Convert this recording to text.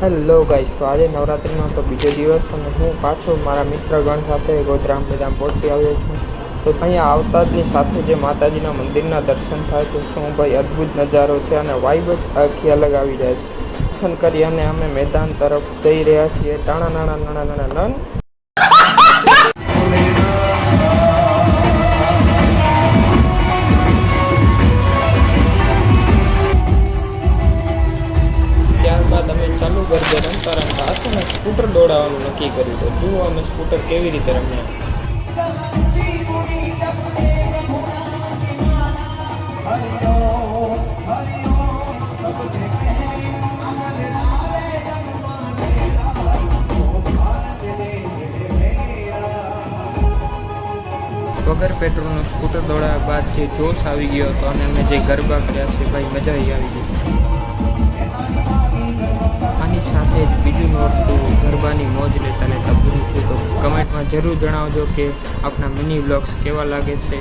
Hello guys, તો આજે નવરાત્રિનો તો બીજો દિવસ અને હું પાછો મારા મિત્રગણ સાથે ગોધરા મેદાન પહોંચી આવ્યો છું. તો અહીંયા આવતાની સાથે જે માતાજીના મંદિરના દર્શન થાય છે, શું ભાઈ અદ્ભુત નજારો છે અને વાઇબ જ આખી અલગ આવી જાય છે. દર્શન કરી અને અમે મેદાન તરફ જઈ રહ્યા છીએ. ટાણા નાણા નાણા નાણા નન. ત્યારબાદ અમે ચાલુ ગરબે રમતા રમતા હતા ને સ્કૂટર દોડાવવાનું નક્કી કર્યું. તો જુઓ અમે સ્કૂટર કેવી રીતે રમ્યા. વગર પેટ્રોલનું સ્કૂટર દોડાવ્યા બાદ જે જોશ આવી ગયો હતો અને અમે જે ગરબા કર્યા છે ભાઈ, મજા આવી ગઈ. આની સાથે જ બીજું નોટતું ગરબાની મોજ લેતા લેતા પૂરું થયું. તો કમેન્ટમાં જરૂર જણાવજો કે આપણા મિની વ્લોગ્સ કેવા લાગે છે.